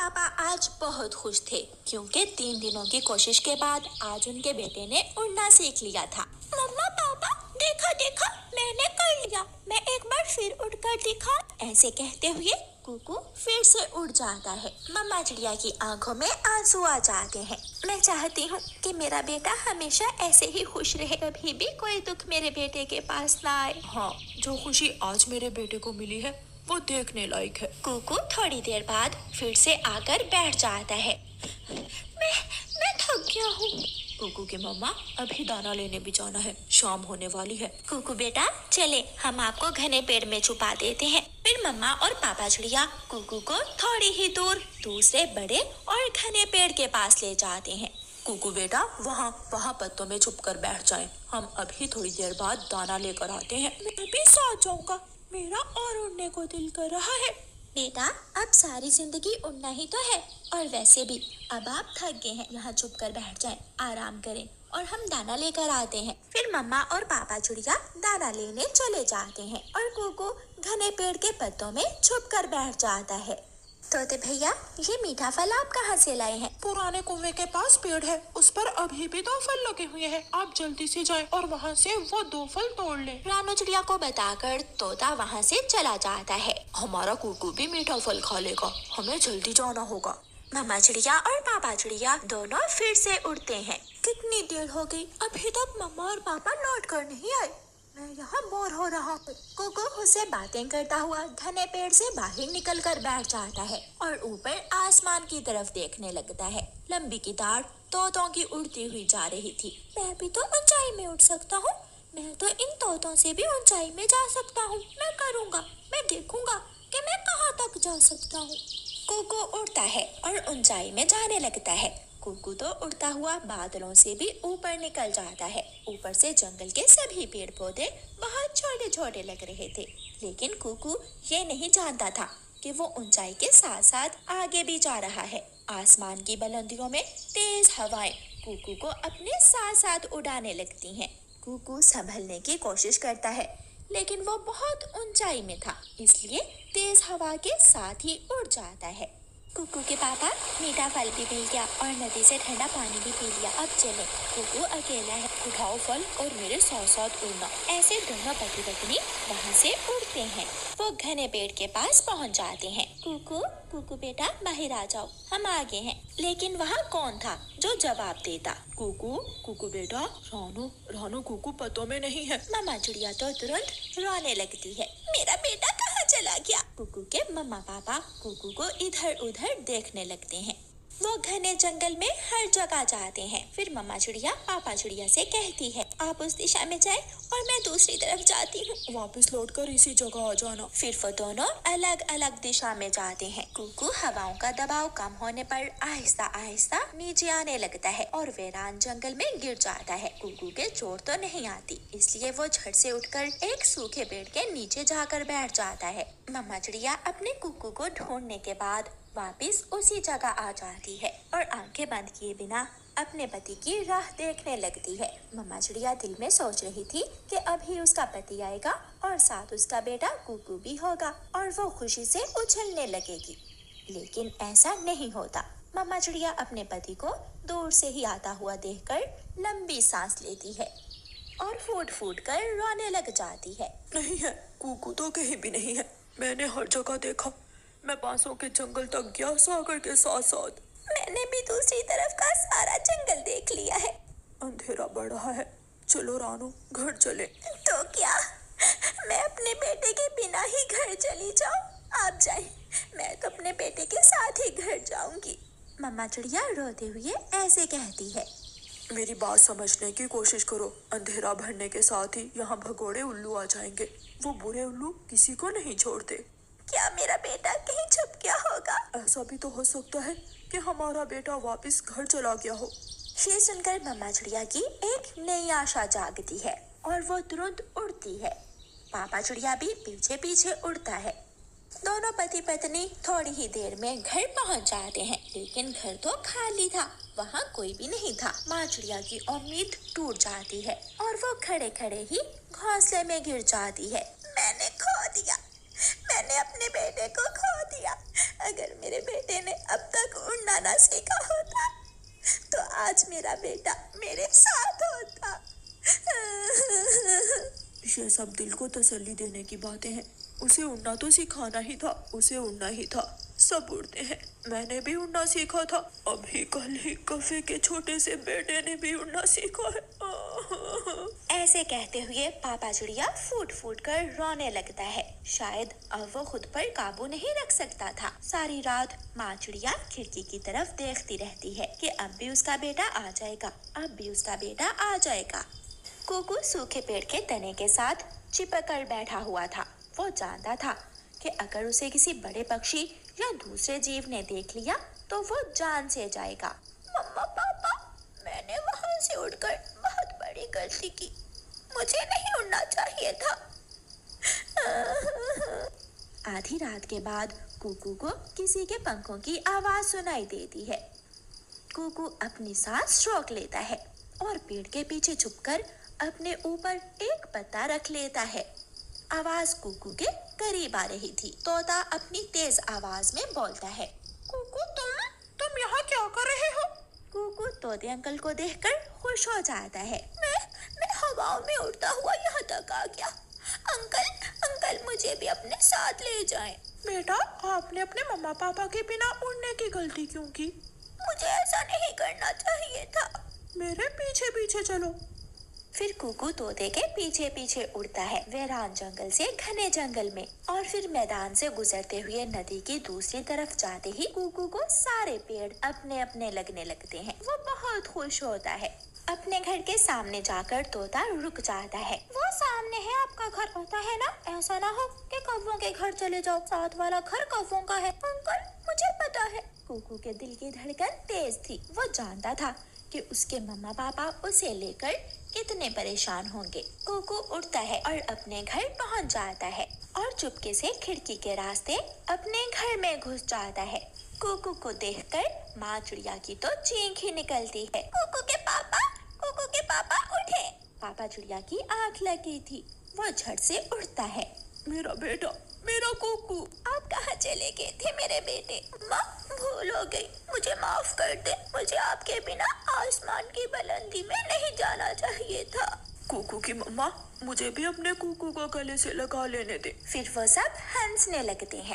पापा आज बहुत खुश थे क्योंकि 3 दिनों की कोशिश के बाद आज उनके बेटे ने उड़ना सीख लिया था। मम्मा पापा देखो देखो मैंने कर लिया, मैं एक बार फिर उड़कर दिखा। ऐसे कहते हुए कुकू फिर से उड़ जाता है। मम्मा चिड़िया की आंखों में आंसू आ जाते हैं। मैं चाहती हूँ कि मेरा बेटा हमेशा ऐसे ही खुश रहे, कभी भी कोई दुख मेरे बेटे के पास ना आए। हाँ, जो खुशी आज मेरे बेटे को मिली है वो देखने लायक है। कुकू थोड़ी देर बाद फिर से आकर बैठ जाता है। मैं थक गया हूँ। कुकू की मम्मा अभी दाना लेने भी जाना है, शाम होने वाली है। कुकू बेटा चले हम आपको घने पेड़ में छुपा देते हैं। फिर मम्मा और पापा चिड़िया कुकू को थोड़ी ही दूर दूसरे बड़े और घने पेड़ के पास ले जाते हैं। कुकू बेटा वहाँ पत्तों में छुप कर बैठ जाएं। हम अभी थोड़ी देर बाद दाना लेकर आते हैं। मैं भी साथ जाऊंगा, मेरा और उड़ने को दिल कर रहा है। बेटा अब सारी जिंदगी उड़ना ही तो है, और वैसे भी अब आप थक गए हैं, यहाँ छुप कर बैठ जाएं, आराम करें और हम दाना लेकर आते हैं। फिर मम्मा और पापा चिड़िया दाना लेने चले जाते हैं और कुकू घने पेड़ के पत्तों में छुप कर बैठ जाता है। तोते भैया ये मीठा फल आप कहाँ से लाए हैं? पुराने कुएं के पास पेड़ है, उस पर अभी भी 2 फल लगे हुए हैं। आप जल्दी से जाएं और वहाँ से वो 2 फल तोड़ लें। रानू चिड़िया को बताकर तोता वहाँ से चला जाता है। हमारा कुकू भी मीठा फल खा लेगा, हमें जल्दी जाना होगा। मम्मा चिड़िया और पापा चिड़िया दोनों फिर से उड़ते हैं। कितनी देर हो गई, अभी तक मम्मा और पापा लौट कर नहीं आए। मैं यहाँ बोर हो रहा हूँ। कुकू उससे बातें करता हुआ घने पेड़ से बाहर निकल कर बैठ जाता है और ऊपर आसमान की तरफ देखने लगता है। लंबी कितार तोतों की उड़ती हुई जा रही थी। मैं भी तो ऊंचाई में उड़ सकता हूँ, मैं तो इन तोतों से भी ऊंचाई में जा सकता हूँ। मैं करूँगा, मैं देखूंगा कि मैं कहाँ तक जा सकता हूँ। कुकू उड़ता है और ऊंचाई में जाने लगता है। कुकू तो उड़ता हुआ बादलों से भी ऊपर निकल जाता है। ऊपर से जंगल के सभी पेड़ पौधे बहुत छोटे छोटे लग रहे थे, लेकिन कुकू ये नहीं जानता था कि वो ऊंचाई के साथ साथ आगे भी जा रहा है। आसमान की बुलंदियों में तेज हवाएं कुकू को अपने साथ साथ उड़ाने लगती हैं। कुकू संभलने की कोशिश करता है, लेकिन वो बहुत ऊंचाई में था, इसलिए तेज हवा के साथ ही उड़ जाता है। कुकू के पापा मीठा फल भी मिल गया और नदी से ठंडा पानी भी पी लिया। अब चले, कुकू अकेला है। उठाओ फल और मेरे साथ साथ उड़ना। ऐसे दोनों पति पत्नी वहाँ से उड़ते हैं। वो घने पेड़ के पास पहुँच जाते हैं। कुकू कुकू बेटा बाहर आ जाओ, हम आगे हैं। लेकिन वहाँ कौन था जो जवाब देता? कुकू बेटा, रानू कुकू पत्तों में नहीं है। मम्मा चिड़िया तो तुरंत रोने लगती है। मेरा बेटा कहाँ चला गया? कुकू के मम्मा पापा कुकू को इधर उधर देखने लगते हैं। वो घने जंगल में हर जगह जाते हैं। फिर मम्मा चिड़िया पापा चिड़िया से कहती है, आप उस दिशा में जाएं और मैं दूसरी तरफ जाती हूँ। वापस लौटकर इसी जगह आ जाना। फिर वो दोनों अलग अलग दिशा में जाते हैं। कुकू हवाओं का दबाव कम होने पर आहिस्ता आहिस्ता नीचे आने लगता है और वीरान जंगल में गिर जाता है। कुकू के चोट तो नहीं आती, इसलिए वो झट से उठकर एक सूखे पेड़ के नीचे जाकर बैठ जाता है। मम्मा चिड़िया अपने कुकू को ढूंढने के बाद वापिस उसी जगह आ जाती है और आंखें बंद किए बिना अपने पति की राह देखने लगती है। मम्मा चिड़िया दिल में सोच रही थी कि अभी उसका पति आएगा और साथ उसका बेटा कुकू भी होगा और वो खुशी से उछलने लगेगी, लेकिन ऐसा नहीं होता। मम्मा चिड़िया अपने पति को दूर से ही आता हुआ देखकर लंबी सांस लेती है और फूट फूट कर रोने लग जाती है। नहीं है, कुकू तो कहीं भी नहीं है। मैंने हर जगह देखा। मैं बांसों के जंगल तक गया, सागर के साथ साथ। मैंने भी दूसरी तरफ का सारा जंगल देख लिया है। अंधेरा बढ़ रहा है, चलो रानू घर चले। तो क्या मैं अपने बेटे के बिना ही घर चली जाऊं? आप जाएं, मैं तो अपने बेटे के साथ ही घर जाऊंगी। मम्मा चिड़िया रोते हुए ऐसे कहती है। मेरी बात समझने की कोशिश करो। अंधेरा बढ़ने के साथ ही यहाँ भगोड़े उल्लू आ जाएंगे। वो बुरे उल्लू किसी को नहीं छोड़ते। क्या मेरा बेटा कहीं छुप गया होगा? ऐसा भी तो हो सकता है कि हमारा बेटा वापस घर चला गया हो। ये सुनकर मम्मा चिड़िया की एक नई आशा जागती है और वो तुरंत उड़ती है। पापा चिड़िया भी पीछे पीछे उड़ता है। दोनों पति पत्नी थोड़ी ही देर में घर पहुंच जाते हैं, लेकिन घर तो खाली था, वहाँ कोई भी नहीं था। माँ चिड़िया की उम्मीद टूट जाती है और वो खड़े खड़े ही घोंसले में गिर जाती है। मैंने खो दिया, मैंने अपने बेटे को खो दिया। अगर मेरे बेटे ने अब तक उड़ाना सीखा होता तो आज मेरा बेटा मेरे साथ होता। ये सब दिल को तसल्ली देने की बातें हैं। उसे उड़ना तो सिखाना ही था, उसे उड़ना ही था। सब उड़ते हैं, मैंने भी उड़ना सीखा था। अभी कल ही कफे के छोटे से बेटे ने भी उड़ना सीखा है। ऐसे कहते हुए पापा चिड़िया फूट फूट कर रोने लगता है। शायद अब वो खुद पर काबू नहीं रख सकता था। सारी रात माँ चिड़िया खिड़की की तरफ देखती रहती है कि अब भी उसका बेटा आ जाएगा, अब भी उसका बेटा आ जाएगा। कुकू सूखे पेड़ के तने के साथ चिपक कर बैठा हुआ था। वो जानता था कि अगर उसे किसी बड़े पक्षी या दूसरे जीव ने देख लिया तो वो जान से जाएगा। मम्मा पापा, मैंने वहां से उड़कर बहुत बड़ी गलती की, मुझे नहीं उड़ना चाहिए था। आधी रात के बाद कुकू को किसी के पंखों की आवाज सुनाई देती है। कुकू अपनी सांस रोक लेता है और पेड़ के पीछे छुपकर अपने ऊपर एक पत्ता रख लेता है। आवाज कुकू के करीब आ रही थी। तोता अपनी तेज आवाज में बोलता है, कुकू तुम यहाँ क्या कर रहे हो? कुकू तोते अंकल को देखकर खुश हो जाता है। मैं हवाओं में उड़ता हुआ यहाँ तक आ गया। अंकल मुझे भी अपने साथ ले जाएं। बेटा, आपने अपने मम्मा पापा के बिना उड़ने की गलती क्यों की? मुझे ऐसा नहीं करना चाहिए था। मेरे पीछे पीछे चलो। फिर कुकू तोते के पीछे पीछे उड़ता है, वीरान जंगल से घने जंगल में, और फिर मैदान से गुजरते हुए नदी की दूसरी तरफ जाते ही कुकू को सारे पेड़ अपने अपने लगने लगते हैं। वो बहुत खुश होता है। अपने घर के सामने जाकर तोता रुक जाता है। वो सामने है आपका घर, पता है ना? ऐसा ना हो कि कौवों के घर चले जाओ, साथ वाला घर कौवों का है। अंकल, मुझे पता है। कुकू के दिल की धड़कन तेज थी। वो जानता था कि उसके मम्मा पापा उसे लेकर कितने परेशान होंगे। कुकू उड़ता है और अपने घर पहुंच जाता है और चुपके से खिड़की के रास्ते अपने घर में घुस जाता है। कुकू को देखकर माँ चिड़िया की तो चीख ही निकलती है। कुकू के पापा उठे। पापा चिड़िया की आंख लगी थी। वो झट से उठता है। मेरा बेटा, मेरा कुकू। आप कहाँ चले गए थे मेरे बेटे? माँ, भूल हो गई, मुझे माफ कर दे। मुझे आपके बिना आसमान की बुलंदी में नहीं जाना चाहिए था। कुकू की मम्मा, मुझे भी अपने कुकू को गले से लगा लेने दे। फिर वो सब हंसने लगते हैं।